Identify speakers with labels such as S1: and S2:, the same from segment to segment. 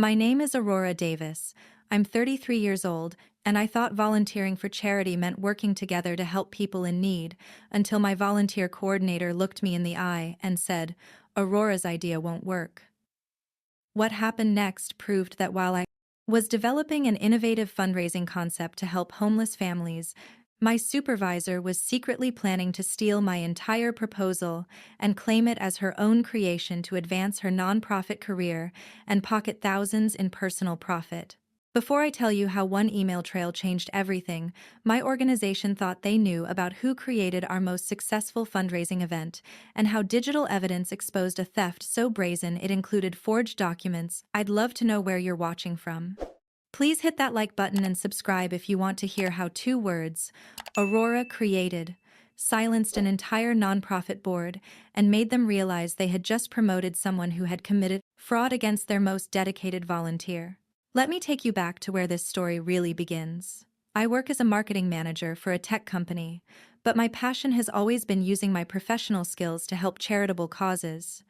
S1: My name is Aurora Davis. I'm 33 years old, and I thought volunteering for charity meant working together to help people in need, until my volunteer coordinator looked me in the eye and said, "Aurora's idea won't work." What happened next proved that while I was developing an innovative fundraising concept to help homeless families, my supervisor was secretly planning to steal my entire proposal and claim it as her own creation to advance her nonprofit career and pocket thousands in personal profit. Before I tell you how one email trail changed everything, my organization thought they knew about who created our most successful fundraising event and how digital evidence exposed a theft so brazen it included forged documents. I'd love to know where you're watching from. Please hit that like button and subscribe if you want to hear how two words, Aurora created, silenced an entire nonprofit board and made them realize they had just promoted someone who had committed fraud against their most dedicated volunteer. Let me take you back to where this story really begins. I work as a marketing manager for a tech company, but my passion has always been using my professional skills to help charitable causes.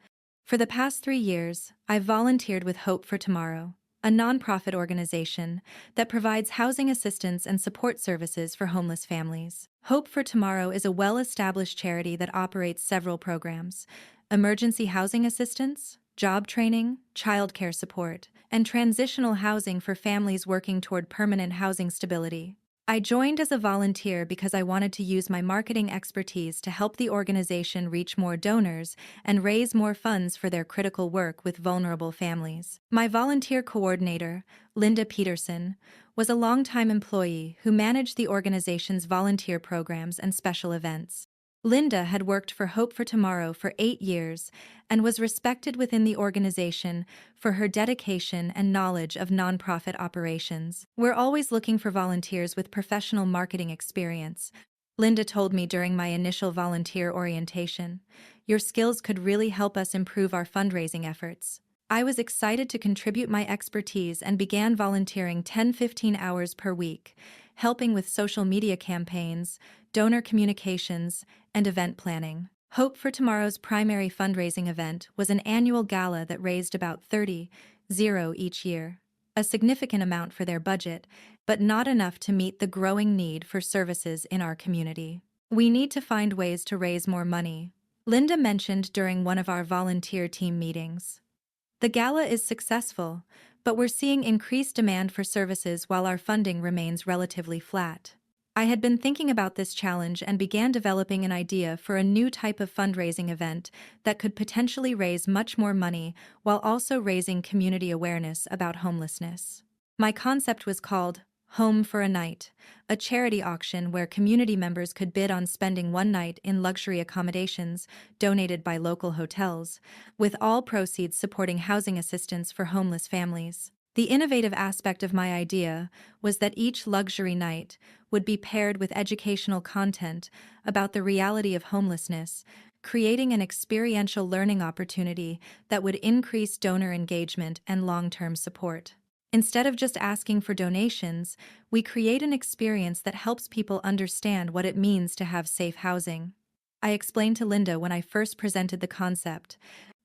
S1: For the past 3 years, I've volunteered with Hope for Tomorrow, a nonprofit organization that provides housing assistance and support services for homeless families. Hope for Tomorrow is a well-established charity that operates several programs: emergency housing assistance, job training, childcare support, and transitional housing for families working toward permanent housing stability. I joined as a volunteer because I wanted to use my marketing expertise to help the organization reach more donors and raise more funds for their critical work with vulnerable families. My volunteer coordinator, Linda Peterson, was a longtime employee who managed the organization's volunteer programs and special events. Linda had worked for Hope for Tomorrow for 8 years and was respected within the organization for her dedication and knowledge of nonprofit operations. "We're always looking for volunteers with professional marketing experience," Linda told me during my initial volunteer orientation. "Your skills could really help us improve our fundraising efforts." I was excited to contribute my expertise and began volunteering 10-15 hours per week, helping with social media campaigns, donor communications, and event planning. Hope for Tomorrow's primary fundraising event was an annual gala that raised about 30,000 each year, a significant amount for their budget, but not enough to meet the growing need for services in our community. "We need to find ways to raise more money," Linda mentioned during one of our volunteer team meetings. "The gala is successful, but we're seeing increased demand for services while our funding remains relatively flat." I had been thinking about this challenge and began developing an idea for a new type of fundraising event that could potentially raise much more money while also raising community awareness about homelessness. My concept was called Home for a Night, a charity auction where community members could bid on spending one night in luxury accommodations donated by local hotels, with all proceeds supporting housing assistance for homeless families. The innovative aspect of my idea was that each luxury night would be paired with educational content about the reality of homelessness, creating an experiential learning opportunity that would increase donor engagement and long-term support. Instead of just asking for donations, we create an experience that helps people understand what it means to have safe housing. I explained to Linda when I first presented the concept.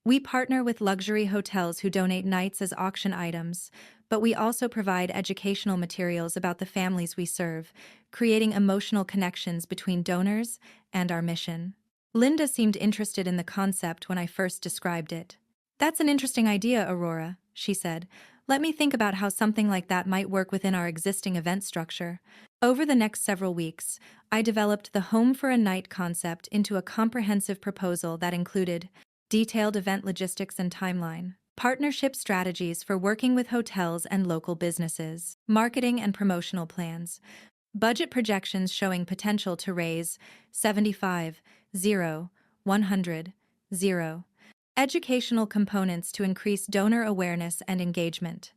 S1: We partner with luxury hotels who donate nights as auction items, but we also provide educational materials about the families we serve, creating emotional connections between donors and our mission. Linda seemed interested in the concept when I first described it. "That's an interesting idea, Aurora," she said. "Let me think about how something like that might work within our existing event structure." Over the next several weeks, I developed the Home for a Night concept into a comprehensive proposal that included detailed event logistics and timeline, partnership strategies for working with hotels and local businesses, marketing and promotional plans, budget projections showing potential to raise 75,000, 100,000, educational components to increase donor awareness and engagement,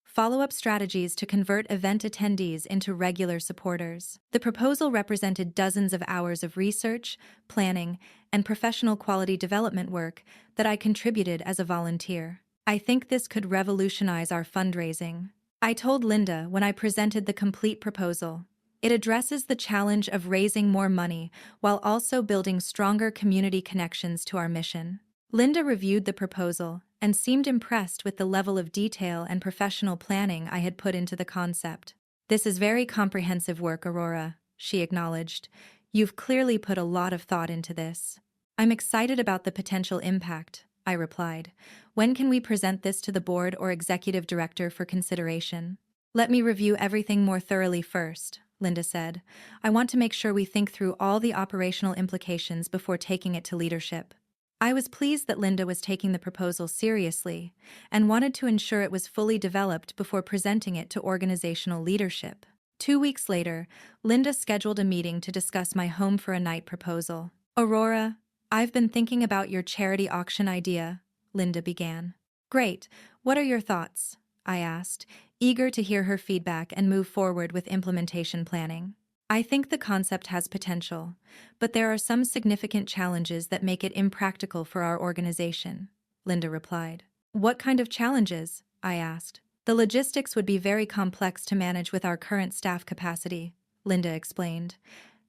S1: follow-up strategies to convert event attendees into regular supporters. The proposal represented dozens of hours of research, planning, and professional quality development work that I contributed as a volunteer. "I think this could revolutionize our fundraising," I told Linda when I presented the complete proposal. "It addresses the challenge of raising more money while also building stronger community connections to our mission." Linda reviewed the proposal and seemed impressed with the level of detail and professional planning I had put into the concept. "This is very comprehensive work, Aurora," she acknowledged. "You've clearly put a lot of thought into this." "I'm excited about the potential impact," I replied. "When can we present this to the board or executive director for consideration?" "Let me review everything more thoroughly first," Linda said. "I want to make sure we think through all the operational implications before taking it to leadership." I was pleased that Linda was taking the proposal seriously and wanted to ensure it was fully developed before presenting it to organizational leadership. 2 weeks later, Linda scheduled a meeting to discuss my home for a night proposal. "Aurora, I've been thinking about your charity auction idea," Linda began. "Great. What are your thoughts?" I asked, eager to hear her feedback and move forward with implementation planning. "I think the concept has potential, but there are some significant challenges that make it impractical for our organization," Linda replied. "What kind of challenges?" I asked. "The logistics would be very complex to manage with our current staff capacity," Linda explained.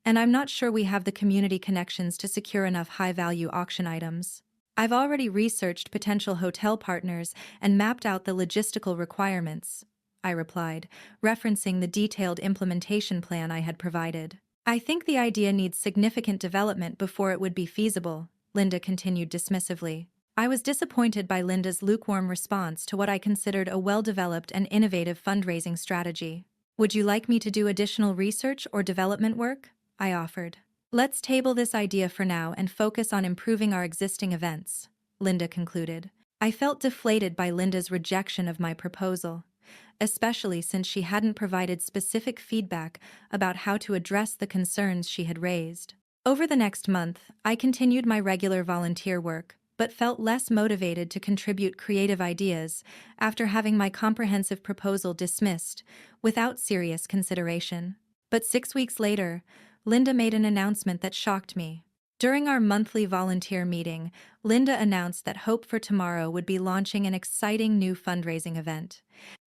S1: "And I'm not sure we have the community connections to secure enough high-value auction items. I've already researched potential hotel partners and mapped out the logistical requirements," I replied, referencing the detailed implementation plan I had provided. "I think the idea needs significant development before it would be feasible," Linda continued dismissively. I was disappointed by Linda's lukewarm response to what I considered a well-developed and innovative fundraising strategy. "Would you like me to do additional research or development work?" I offered. "Let's table this idea for now and focus on improving our existing events," Linda concluded. I felt deflated by Linda's rejection of my proposal, especially since she hadn't provided specific feedback about how to address the concerns she had raised. Over the next month, I continued my regular volunteer work, but felt less motivated to contribute creative ideas after having my comprehensive proposal dismissed without serious consideration. But 6 weeks later, Linda made an announcement that shocked me. During our monthly volunteer meeting, Linda announced that Hope for Tomorrow would be launching an exciting new fundraising event.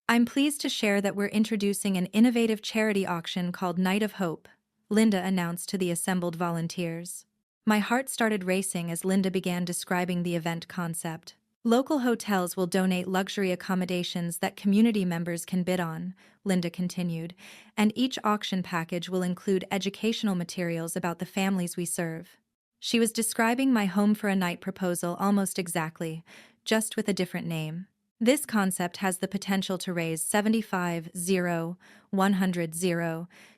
S1: "I'm pleased to share that we're introducing an innovative charity auction called Night of Hope," Linda announced to the assembled volunteers. My heart started racing as Linda began describing the event concept. "Local hotels will donate luxury accommodations that community members can bid on," Linda continued, "and each auction package will include educational materials about the families we serve." She was describing my Home for a Night proposal almost exactly, just with a different name. "This concept has the potential to raise 100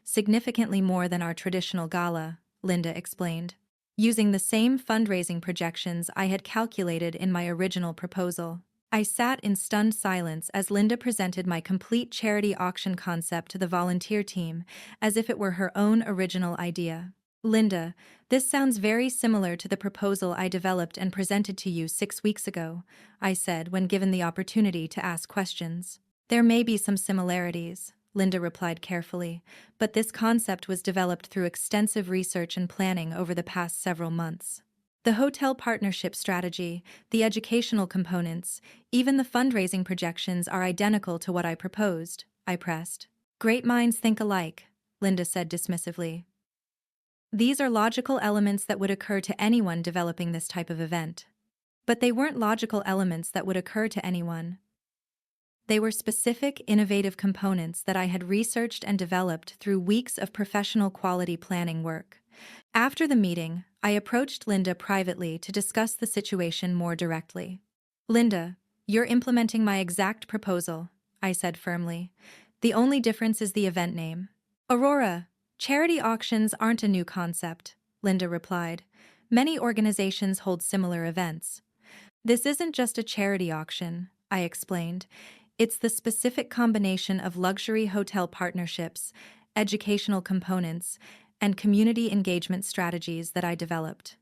S1: significantly more than our traditional gala," Linda explained, using the same fundraising projections I had calculated in my original proposal. I sat in stunned silence as Linda presented my complete charity auction concept to the volunteer team, as if it were her own original idea. "Linda, this sounds very similar to the proposal I developed and presented to you 6 weeks ago," I said when given the opportunity to ask questions. "There may be some similarities," Linda replied carefully, "but this concept was developed through extensive research and planning over the past several months. The hotel partnership strategy, the educational components, even the fundraising projections are identical to what I proposed," I pressed. "Great minds think alike," Linda said dismissively. "These are logical elements that would occur to anyone developing this type of event." But they weren't logical elements that would occur to anyone. They were specific, innovative components that I had researched and developed through weeks of professional quality planning work. After the meeting, I approached Linda privately to discuss the situation more directly. "Linda, you're implementing my exact proposal," I said firmly. "The only difference is the event name." "Aurora, charity auctions aren't a new concept," Linda replied. "Many organizations hold similar events." "This isn't just a charity auction," I explained. "It's the specific combination of luxury hotel partnerships, educational components, and community engagement strategies that I developed.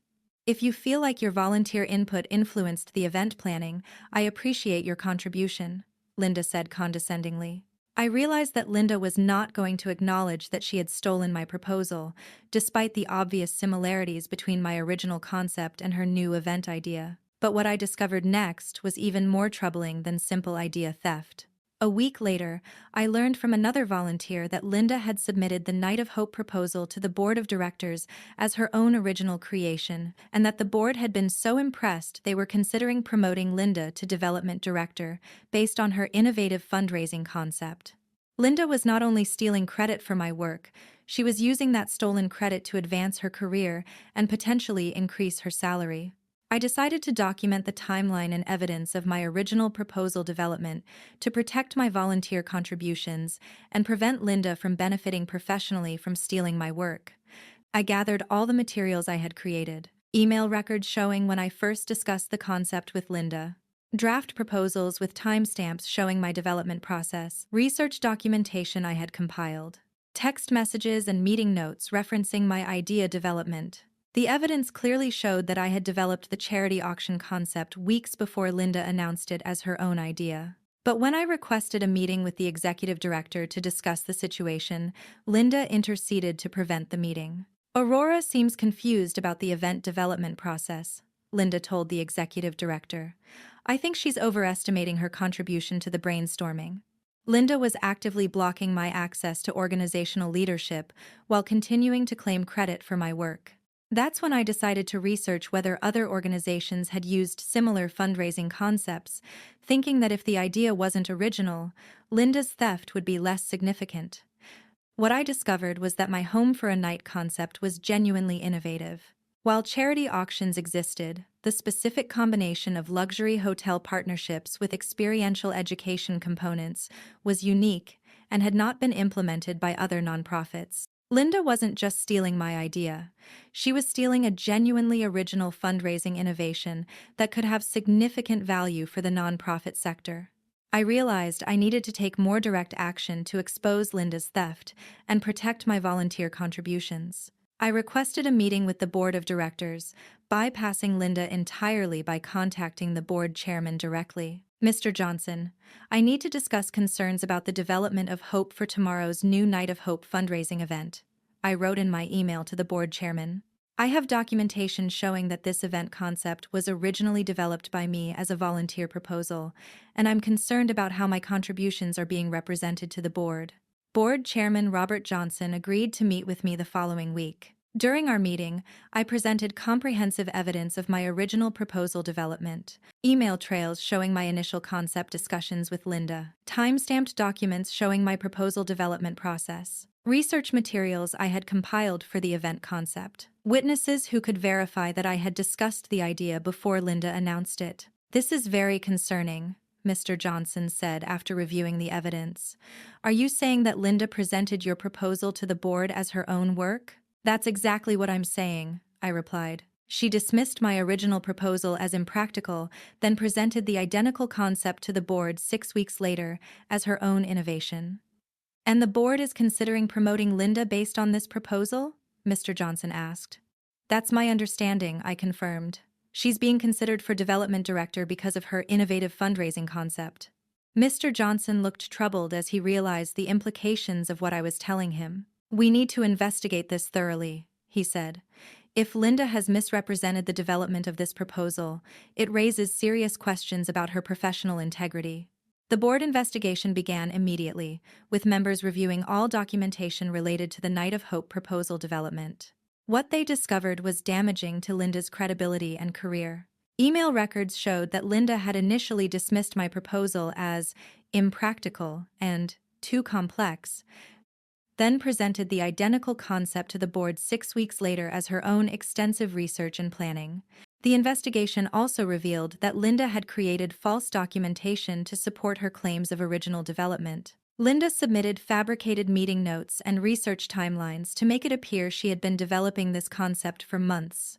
S1: If you feel like your volunteer input influenced the event planning, I appreciate your contribution," Linda said condescendingly. I realized that Linda was not going to acknowledge that she had stolen my proposal, despite the obvious similarities between my original concept and her new event idea. But what I discovered next was even more troubling than simple idea theft. A week later, I learned from another volunteer that Linda had submitted the Night of Hope proposal to the board of directors as her own original creation, and that the board had been so impressed they were considering promoting Linda to development director based on her innovative fundraising concept. Linda was not only stealing credit for my work, she was using that stolen credit to advance her career and potentially increase her salary. I decided to document the timeline and evidence of my original proposal development to protect my volunteer contributions and prevent Linda from benefiting professionally from stealing my work. I gathered all the materials I had created: email records showing when I first discussed the concept with Linda, draft proposals with timestamps showing my development process, research documentation I had compiled, text messages and meeting notes referencing my idea development. The evidence clearly showed that I had developed the charity auction concept weeks before Linda announced it as her own idea. But when I requested a meeting with the executive director to discuss the situation, Linda interceded to prevent the meeting. Aurora seems confused about the event development process, Linda told the executive director. I think she's overestimating her contribution to the brainstorming. Linda was actively blocking my access to organizational leadership while continuing to claim credit for my work. That's when I decided to research whether other organizations had used similar fundraising concepts, thinking that if the idea wasn't original, Linda's theft would be less significant. What I discovered was that my home for a night concept was genuinely innovative. While charity auctions existed, the specific combination of luxury hotel partnerships with experiential education components was unique and had not been implemented by other nonprofits. Linda wasn't just stealing my idea. She was stealing a genuinely original fundraising innovation that could have significant value for the nonprofit sector. I realized I needed to take more direct action to expose Linda's theft and protect my volunteer contributions. I requested a meeting with the board of directors, bypassing Linda entirely by contacting the board chairman directly. Mr. Johnson, I need to discuss concerns about the development of Hope for tomorrow's new Night of Hope fundraising event, I wrote in my email to the board chairman. I have documentation showing that this event concept was originally developed by me as a volunteer proposal, and I'm concerned about how my contributions are being represented to the board. Board Chairman Robert Johnson agreed to meet with me the following week. During our meeting, I presented comprehensive evidence of my original proposal development, email trails showing my initial concept discussions with Linda, time-stamped documents showing my proposal development process, research materials I had compiled for the event concept, witnesses who could verify that I had discussed the idea before Linda announced it. This is very concerning, Mr. Johnson said after reviewing the evidence. Are you saying that Linda presented your proposal to the board as her own work? That's exactly what I'm saying, I replied. She dismissed my original proposal as impractical, then presented the identical concept to the board 6 weeks later as her own innovation. And the board is considering promoting Linda based on this proposal? Mr. Johnson asked. That's my understanding, I confirmed. She's being considered for development director because of her innovative fundraising concept. Mr. Johnson looked troubled as he realized the implications of what I was telling him. We need to investigate this thoroughly, he said. If Linda has misrepresented the development of this proposal, it raises serious questions about her professional integrity. The board investigation began immediately, with members reviewing all documentation related to the Night of Hope proposal development. What they discovered was damaging to Linda's credibility and career. Email records showed that Linda had initially dismissed my proposal as impractical and too complex, then presented the identical concept to the board 6 weeks later as her own extensive research and planning. The investigation also revealed that Linda had created false documentation to support her claims of original development. Linda submitted fabricated meeting notes and research timelines to make it appear she had been developing this concept for months.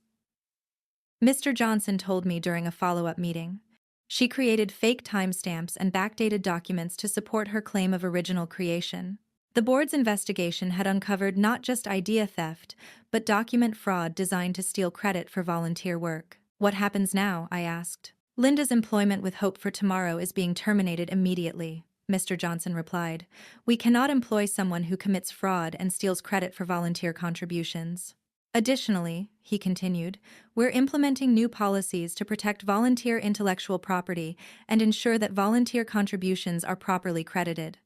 S1: Mr. Johnson told me during a follow-up meeting. She created fake timestamps and backdated documents to support her claim of original creation. The board's investigation had uncovered not just idea theft, but document fraud designed to steal credit for volunteer work. What happens now? I asked. Linda's employment with Hope for Tomorrow is being terminated immediately, Mr. Johnson replied. We cannot employ someone who commits fraud and steals credit for volunteer contributions. Additionally, he continued, we're implementing new policies to protect volunteer intellectual property and ensure that volunteer contributions are properly credited.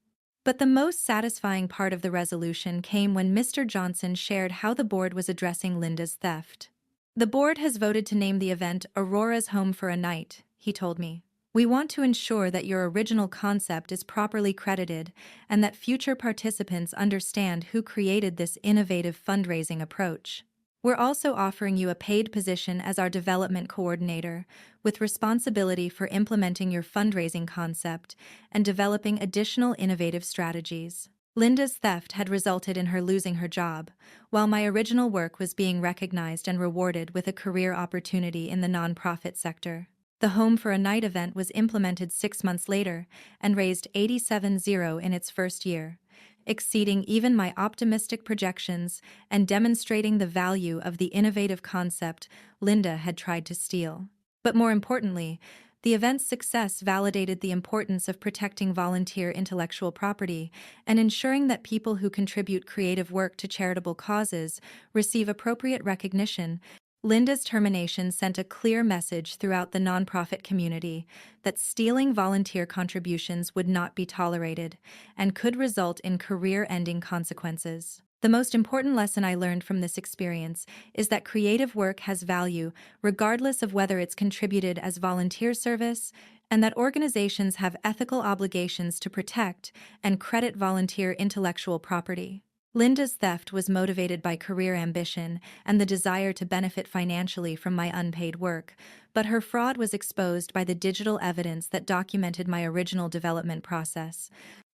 S1: But the most satisfying part of the resolution came when Mr. Johnson shared how the board was addressing Linda's theft. The board has voted to name the event Aurora's Home for a Night, he told me. We want to ensure that your original concept is properly credited and that future participants understand who created this innovative fundraising approach. We're also offering you a paid position as our development coordinator, with responsibility for implementing your fundraising concept and developing additional innovative strategies. Linda's theft had resulted in her losing her job, while my original work was being recognized and rewarded with a career opportunity in the nonprofit sector. The Home for a Night event was implemented 6 months later and raised $87,000 in its first year, exceeding even my optimistic projections and demonstrating the value of the innovative concept Linda had tried to steal. But more importantly, the event's success validated the importance of protecting volunteer intellectual property and ensuring that people who contribute creative work to charitable causes receive appropriate recognition. Linda's termination sent a clear message throughout the nonprofit community that stealing volunteer contributions would not be tolerated and could result in career-ending consequences. The most important lesson I learned from this experience is that creative work has value regardless of whether it's contributed as volunteer service, and that organizations have ethical obligations to protect and credit volunteer intellectual property. Linda's theft was motivated by career ambition and the desire to benefit financially from my unpaid work, but her fraud was exposed by the digital evidence that documented my original development process.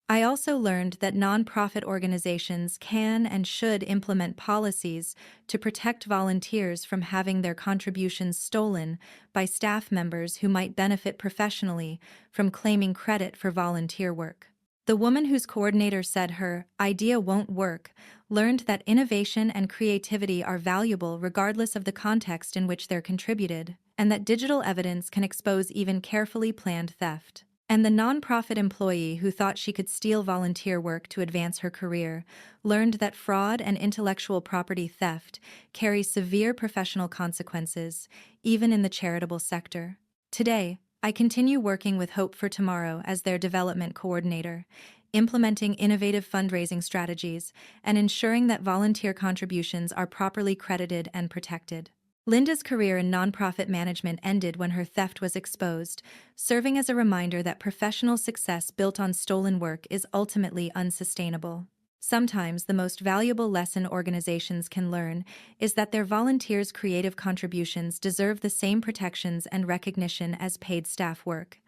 S1: I also learned that nonprofit organizations can and should implement policies to protect volunteers from having their contributions stolen by staff members who might benefit professionally from claiming credit for volunteer work. The woman whose coordinator said her idea won't work learned that innovation and creativity are valuable regardless of the context in which they're contributed, and that digital evidence can expose even carefully planned theft. And the nonprofit employee who thought she could steal volunteer work to advance her career learned that fraud and intellectual property theft carry severe professional consequences, even in the charitable sector. Today, I continue working with Hope for Tomorrow as their development coordinator, implementing innovative fundraising strategies and ensuring that volunteer contributions are properly credited and protected. Linda's career in nonprofit management ended when her theft was exposed, serving as a reminder that professional success built on stolen work is ultimately unsustainable. Sometimes the most valuable lesson organizations can learn is that their volunteers' creative contributions deserve the same protections and recognition as paid staff work,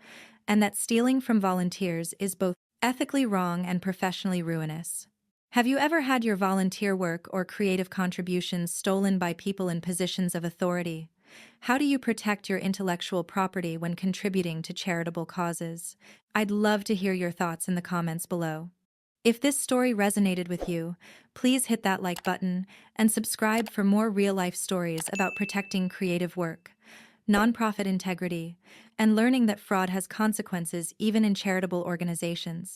S1: and that stealing from volunteers is both ethically wrong and professionally ruinous. Have you ever had your volunteer work or creative contributions stolen by people in positions of authority? How do you protect your intellectual property when contributing to charitable causes? I'd love to hear your thoughts in the comments below. If this story resonated with you, please hit that like button and subscribe for more real-life stories about protecting creative work, nonprofit integrity, and learning that fraud has consequences even in charitable organizations.